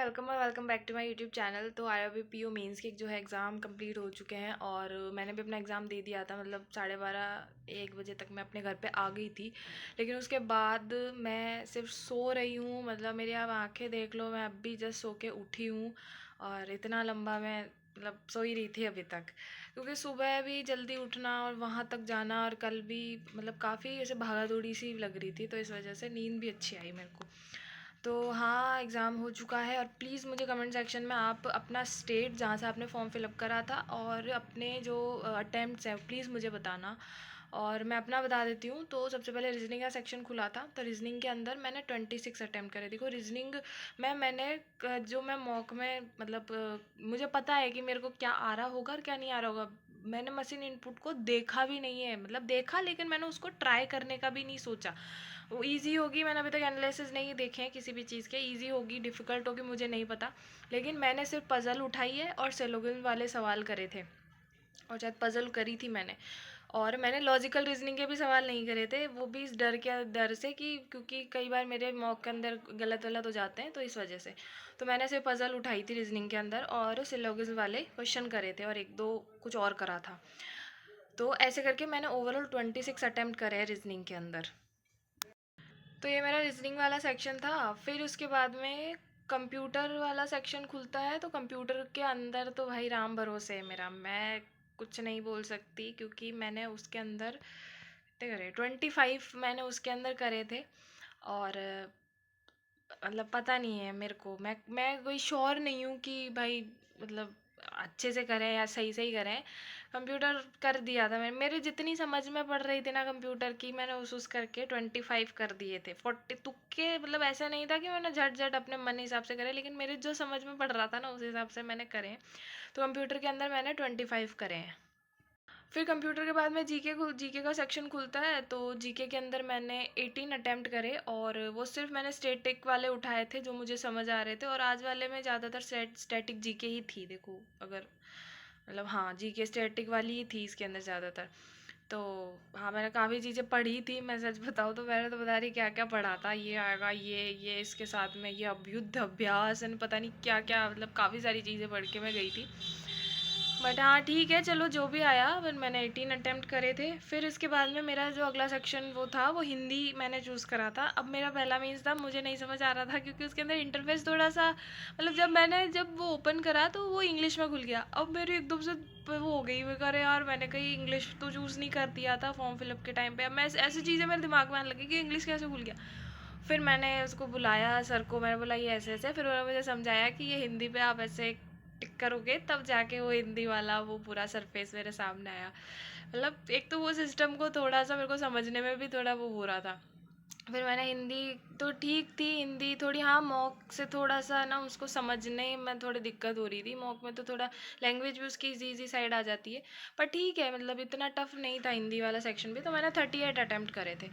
Welcome और welcome back to my YouTube channel. तो IRB-PO mains के जो है एग्ज़ाम कंप्लीट हो चुके हैं और मैंने भी अपना एग्ज़ाम दे दिया था। मतलब 12:30-1 बजे तक मैं अपने घर पे आ गई थी। लेकिन उसके बाद मैं सिर्फ सो रही हूँ। मतलब मेरी आप आंखें देख लो, मैं अब भी जस्ट सो के उठी हूँ और इतना लंबा मैं मतलब सो ही रही थी अभी तक, क्योंकि सुबह भी जल्दी उठना और वहाँ तक जाना और कल भी मतलब काफ़ी ऐसे भागा दौड़ी सी लग रही थी, तो इस वजह से नींद भी अच्छी आई मेरे को। तो हाँ, एग्ज़ाम हो चुका है और प्लीज़ मुझे कमेंट सेक्शन में आप अपना स्टेट जहाँ से आपने फॉर्म फिलअप करा था और अपने जो अटेम्प्ट्स हैं प्लीज़ मुझे बताना। और मैं अपना बता देती हूँ। तो सबसे पहले रीजनिंग का सेक्शन खुला था, तो रीजनिंग के अंदर मैंने 26 अटैम्प्ट करे। देखो रीजनिंग में जो मैं मॉक में मतलब मुझे पता है कि मेरे को क्या आ रहा होगा और क्या नहीं आ रहा होगा। मैंने मशीन इनपुट को देखा भी नहीं है, मतलब देखा लेकिन मैंने उसको ट्राई करने का भी नहीं सोचा। वो ईज़ी होगी, मैंने अभी तक एनालिसिस नहीं देखे हैं किसी भी चीज़ के। ईज़ी होगी डिफ़िकल्ट होगी मुझे नहीं पता, लेकिन मैंने सिर्फ पज़ल उठाई है और सेलोगन वाले सवाल करे थे और शायद पज़ल करी थी मैंने। और मैंने लॉजिकल रीजनिंग के भी सवाल नहीं करे थे, वो भी इस डर से कि क्योंकि कई बार मेरे मॉक के अंदर गलत गलत हो जाते हैं, तो इस वजह से। तो मैंने सिर्फ पज़ल उठाई थी रीजनिंग के अंदर और सिलोगन वाले क्वेश्चन करे थे और एक दो कुछ और करा था। तो ऐसे करके मैंने ओवरऑल 26 अटैम्प्ट करे हैं रीजनिंग के अंदर। तो ये मेरा रीजनिंग वाला सेक्शन था। फिर उसके बाद में कंप्यूटर वाला सेक्शन खुलता है। तो कंप्यूटर के अंदर तो भाई राम भरोसे है मेरा, मैं कुछ नहीं बोल सकती, क्योंकि मैंने उसके अंदर कितने करे, 25 मैंने उसके अंदर करे थे। और मतलब पता नहीं है मेरे को, मैं कोई श्योर नहीं हूँ कि भाई मतलब अच्छे से करें या सही सही करें। कंप्यूटर कर दिया था मैंने, मेरे जितनी समझ में पड़ रही थी ना कंप्यूटर की, मैंने उस करके 25 कर दिए थे। 40 तुक्के, मतलब ऐसा नहीं था कि मैंने झट झट अपने मन हिसाब से करे, लेकिन मेरे जो समझ में पड़ रहा था ना उस हिसाब से मैंने करे। तो कंप्यूटर के अंदर मैंने 25 करे हैं। फिर कंप्यूटर के बाद में जीके का सेक्शन खुलता है। तो जीके के अंदर मैंने 18 अटैम्प्ट करे और वो सिर्फ मैंने स्टैटिक वाले उठाए थे जो मुझे समझ आ रहे थे। और आज वाले में ज़्यादातर स्टैटिक जीके ही थी। देखो अगर मतलब हाँ, जीके स्टैटिक वाली ही थी इसके अंदर ज़्यादातर। तो हाँ, मैंने काफ़ी चीज़ें पढ़ी थी। मैं सच बताऊँ तो मैंने तो बता रही क्या क्या पढ़ा था, ये आएगा ये इसके साथ में ये युद्ध अभ्यास एंड पता नहीं क्या क्या, मतलब काफ़ी सारी चीज़ें पढ़ के मैं गई थी। बट हाँ ठीक है, चलो जो भी आया। बट मैंने 18 अटैम्प्ट करे थे। फिर इसके बाद में मेरा जो अगला सेक्शन वो था, वो हिंदी मैंने चूज़ करा था। अब मेरा पहला मीन्स था, मुझे नहीं समझ आ रहा था क्योंकि उसके अंदर इंटरफेस थोड़ा सा मतलब जब वो ओपन करा तो वो इंग्लिश में खुल गया। अब मेरी एकदम से वो हो गई, मैं करे यार मैंने कहीं इंग्लिश तो चूज़ नहीं कर दिया था फॉर्म फिलअप के टाइम पे। अब मैं ऐसी चीज़ें मेरे दिमाग में आने लगी कि इंग्लिश कैसे खुल गया। फिर मैंने उसको बुलाया सर को, मैंने बोला ये ऐसे ऐसे। फिर उन्होंने मुझे समझाया कि ये हिंदी पे आप ऐसे टिक करोगे तब जाके वो हिंदी वाला वो पूरा सरफेस मेरे सामने आया। मतलब एक तो वो सिस्टम को थोड़ा सा मेरे को समझने में भी थोड़ा वो हो रहा था। फिर मैंने हिंदी तो ठीक थी, हिंदी थोड़ी हाँ मॉक से थोड़ा सा ना उसको समझने में थोड़ी दिक्कत हो रही थी। मॉक में तो थोड़ा लैंग्वेज भी उसकी इजी साइड आ जाती है, पर ठीक है मतलब इतना टफ नहीं था हिंदी वाला सेक्शन भी। तो मैंने 38 अटैम्प्ट करे थे।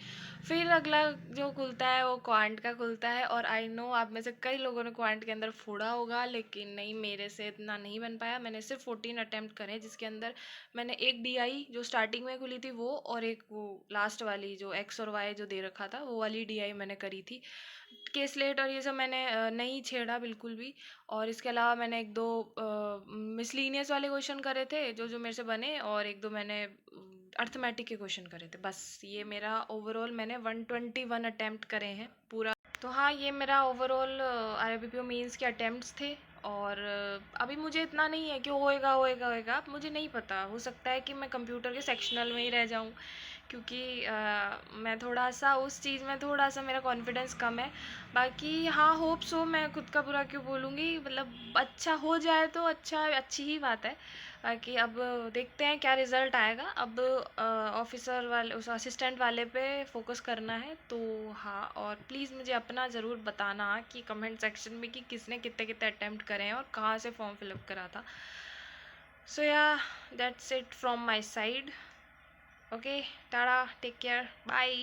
फिर अगला जो खुलता है वो क्वांट का खुलता है। और आई नो आप में से कई लोगों ने क्वांट के अंदर फोड़ा होगा, लेकिन नहीं, मेरे से इतना नहीं बन पाया। मैंने सिर्फ 14 अटैम्प्ट करे, जिसके अंदर मैंने एक DI जो स्टार्टिंग में खुली थी वो, और एक वो लास्ट वाली जो एक्स और वाई जो दे रखा था वो वाली DI मैंने करी थी। केसलेट और ये सब मैंने नहीं छेड़ा बिल्कुल भी। और इसके अलावा मैंने एक दो मिसलीनियस वाले क्वेश्चन करे थे जो मेरे से बने, और एक दो मैंने अर्थमेटिक के क्वेश्चन करे थे। बस ये मेरा ओवरऑल मैंने 121 अटैम्प्ट करे हैं पूरा। तो हाँ, ये मेरा ओवरऑल IRB-PO मेंस के अटैम्प्ट्स थे। और अभी मुझे इतना नहीं है कि होएगा होएगा होएगा, अब मुझे नहीं पता, हो सकता है कि मैं कंप्यूटर के सेक्शनल में ही रह जाऊँ, क्योंकि मैं थोड़ा सा उस चीज़ में थोड़ा सा मेरा कॉन्फिडेंस कम है। बाकी हाँ, होप सो, मैं खुद का बुरा क्यों बोलूँगी, मतलब अच्छा हो जाए तो अच्छा, अच्छी ही बात है। बाकी अब देखते हैं क्या रिज़ल्ट आएगा। अब ऑफिसर वाले उस असिस्टेंट वाले पे फोकस करना है। तो हाँ, और प्लीज़ मुझे अपना ज़रूर बताना कि कमेंट सेक्शन में कि किसने कितने कितने अटैम्प्ट करे हैं और कहाँ से फॉर्म फिलअप करा था। So yeah, that's it from my side. Okay, tata, take care, bye.